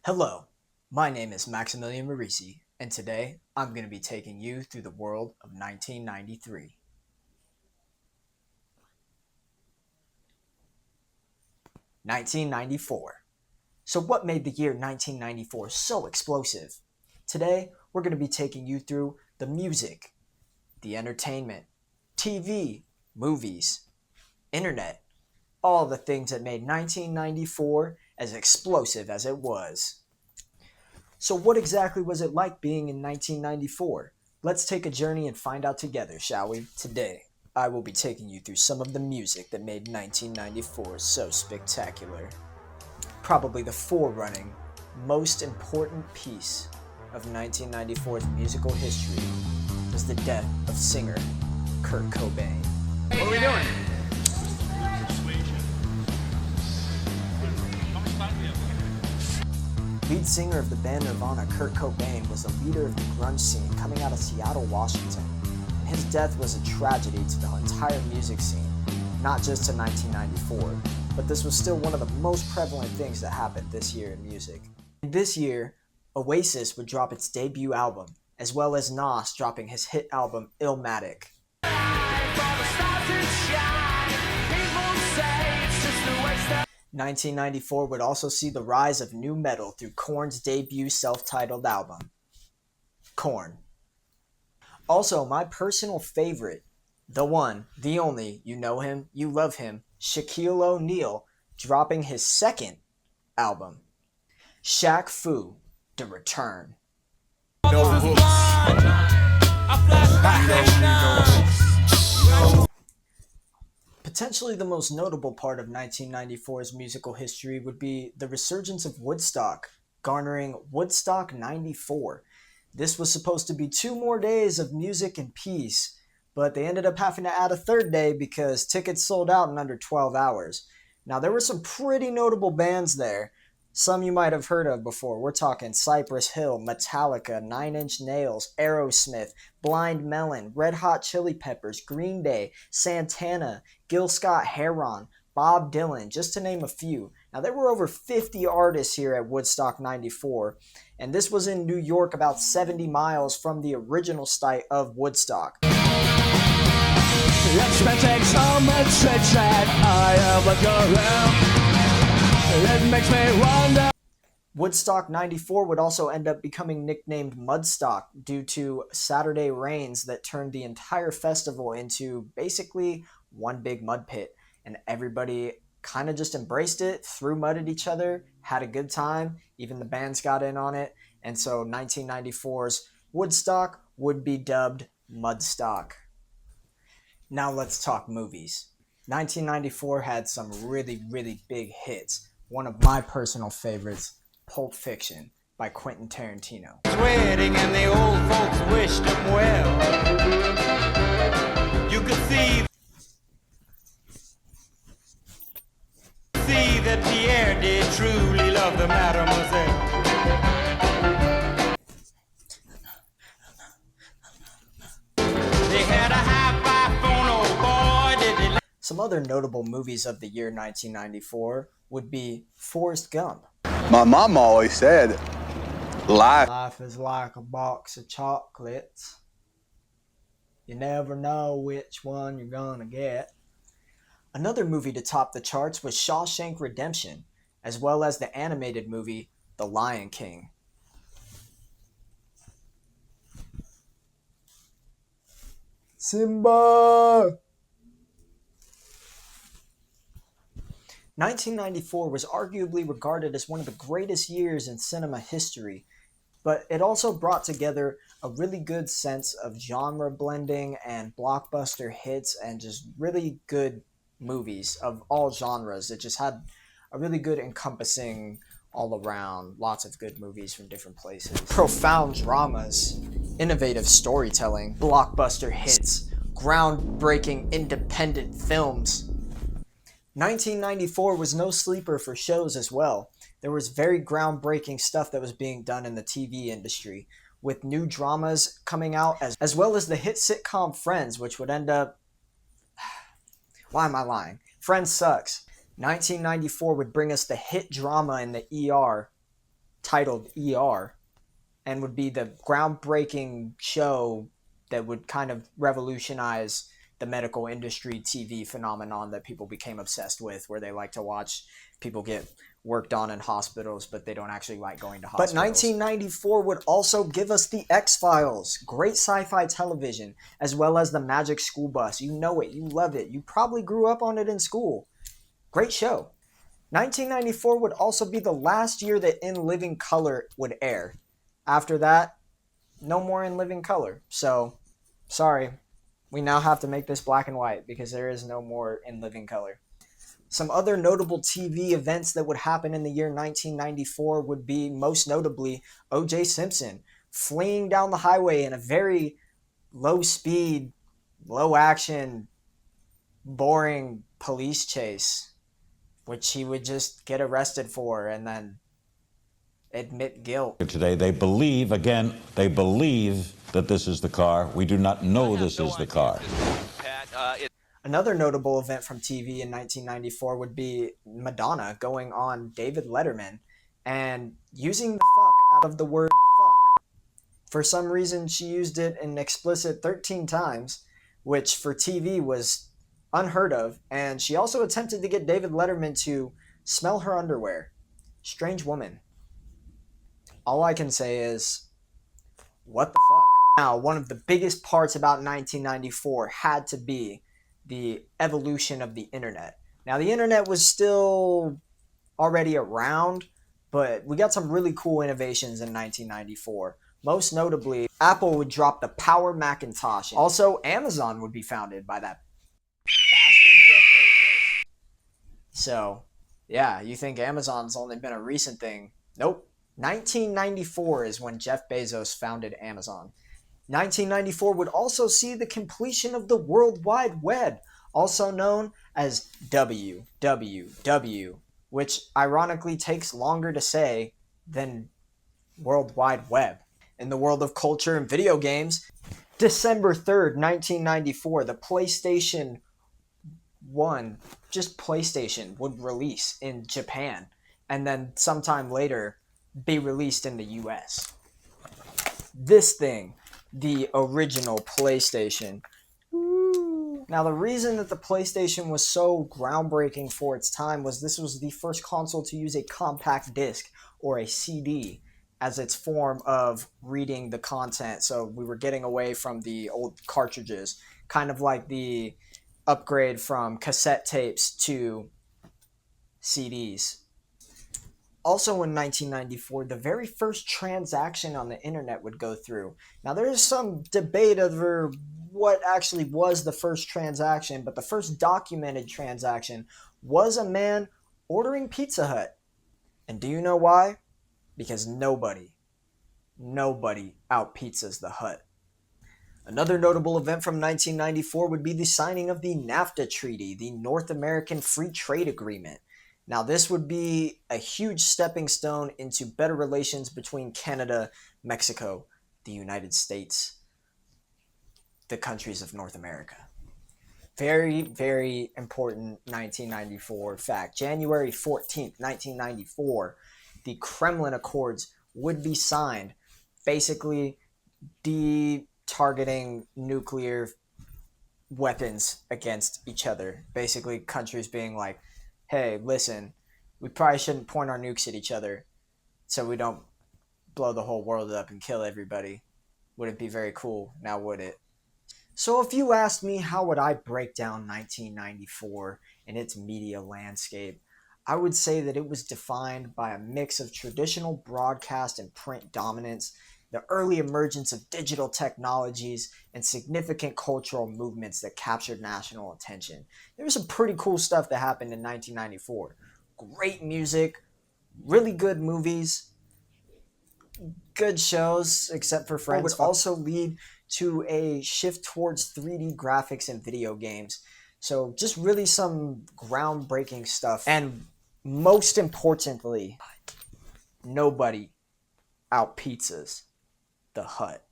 Hello, my name is Maximilian Marisi, and today I'm going to be taking you through the world of 1993. 1994. So what made the year 1994 so explosive? Today, we're going to be taking you through the music, the entertainment, TV, movies, internet, all the things that made 1994 as explosive as it was. So, what exactly was it like being in 1994? Let's take a journey and find out together, shall we? Today, I will be taking you through some of the music that made 1994 so spectacular. Probably the forerunning, most important piece of 1994's musical history was the death of singer Kurt Cobain. What are we doing? Lead singer of the band Nirvana, Kurt Cobain, was the leader of the grunge scene coming out of Seattle, Washington. And his death was a tragedy to the entire music scene, not just to 1994, but this was still one of the most prevalent things that happened this year in music. And this year, Oasis would drop its debut album, as well as Nas dropping his hit album Illmatic. 1994 would also see the rise of nu metal through Korn's debut self-titled album, Korn. Also, my personal favorite, the one, the only, you know him, you love him, Shaquille O'Neal, dropping his second album, Shaq Fu, The Return. Potentially the most notable part of 1994's musical history would be the resurgence of Woodstock, garnering Woodstock 94. This was supposed to be 2 more days of music and peace, but they ended up having to add a third day because tickets sold out in under 12 hours. Now, there were some pretty notable bands there. Some you might have heard of before. We're talking Cypress Hill, Metallica, Nine Inch Nails, Aerosmith, Blind Melon, Red Hot Chili Peppers, Green Day, Santana, Gil Scott-Heron, Bob Dylan, just to name a few. Now, there were over 50 artists here at Woodstock 94, and this was in New York, about 70 miles from the original site of Woodstock. It makes me wonder. Woodstock 94 would also end up becoming nicknamed Mudstock due to Saturday rains that turned the entire festival into basically one big mud pit. And everybody kind of just embraced it, threw mud at each other, had a good time. Even the bands got in on it. And so 1994's Woodstock would be dubbed Mudstock. Now let's talk movies. 1994 had some really, really big hits. One of my personal favorites, Pulp Fiction by Quentin Tarantino. Wedding and the old folks wished him well. You could see that Pierre did truly love the mademoiselle. They had a high-five phone, oh boy, did they. Some other notable movies of the year 1994 would be Forrest Gump. My mom always said, Life is like a box of chocolates. You never know which one you're gonna get. Another movie to top the charts was Shawshank Redemption, as well as the animated movie The Lion King. Simba! 1994 was arguably regarded as one of the greatest years in cinema history, but it also brought together a really good sense of genre blending and blockbuster hits and just really good movies of all genres. It just had a really good encompassing all around, lots of good movies from different places. Profound dramas, innovative storytelling, blockbuster hits, groundbreaking independent films. 1994 was no sleeper for shows as well. There was very groundbreaking stuff that was being done in the TV industry, with new dramas coming out, as well as the hit sitcom Friends, which would end up... Why am I lying? Friends sucks. 1994 would bring us the hit drama in the ER, titled ER, and would be the groundbreaking show that would kind of revolutionize the medical industry TV phenomenon that people became obsessed with, where they like to watch people get worked on in hospitals, but they don't actually like going to hospitals. But 1994 would also give us The X-Files, great sci-fi television, as well as The Magic School Bus. You know it, you love it, you probably grew up on it in school. Great show. 1994 would also be the last year that In Living Color would air. After that, no more In Living Color. So, sorry, we now have to make this black and white because there is no more In Living Color. Some other notable TV events that would happen in the year 1994 would be, most notably, O.J. Simpson fleeing down the highway in a very low speed, low action, boring police chase, which he would just get arrested for and then admit guilt. Today, they believe that this is the car. We do not know this is the car. Another notable event from TV in 1994 would be Madonna going on David Letterman and using the fuck out of the word fuck. For some reason, she used it an explicit 13 times, which for TV was unheard of, and she also attempted to get David Letterman to smell her underwear. Strange woman. All I can say is, what the fuck? Now, one of the biggest parts about 1994 had to be the evolution of the internet. Now, the internet was still already around, but we got some really cool innovations in 1994. Most notably, Apple would drop the Power Macintosh. Also, Amazon would be founded by that bastard Jeff Bezos. So, yeah, you think Amazon's only been a recent thing? Nope. 1994 is when Jeff Bezos founded Amazon. 1994 would also see the completion of the World Wide Web, also known as WWW, which ironically takes longer to say than World Wide Web. In the world of culture and video games, December 3rd, 1994, the PlayStation 1, just PlayStation, would release in Japan, and then sometime later be released in the US. This thing, the original PlayStation. Now, the reason that the PlayStation was so groundbreaking for its time was this was the first console to use a compact disc, or a CD, as its form of reading the content. So we were getting away from the old cartridges, kind of like the upgrade from cassette tapes to CDs. Also in 1994, the very first transaction on the internet would go through. Now, there's some debate over what actually was the first transaction, but the first documented transaction was a man ordering Pizza Hut. And do you know why? Because nobody out-pizzas the Hut. Another notable event from 1994 would be the signing of the NAFTA Treaty, the North American Free Trade Agreement. Now, this would be a huge stepping stone into better relations between Canada, Mexico, the United States, the countries of North America. Very, very important 1994 fact. January 14th, 1994, the Kremlin Accords would be signed, basically targeting nuclear weapons against each other. Basically, countries being like, hey, listen, we probably shouldn't point our nukes at each other so we don't blow the whole world up and kill everybody. Wouldn't be very cool, now would it? So if you asked me how would I break down 1994 and its media landscape, I would say that it was defined by a mix of traditional broadcast and print dominance, the early emergence of digital technologies, and significant cultural movements that captured national attention. There was some pretty cool stuff that happened in 1994. Great music, really good movies, good shows, except for Friends. Would also lead to a shift towards 3D graphics in video games. So just really some groundbreaking stuff. And most importantly, nobody out-pizzas the Hut.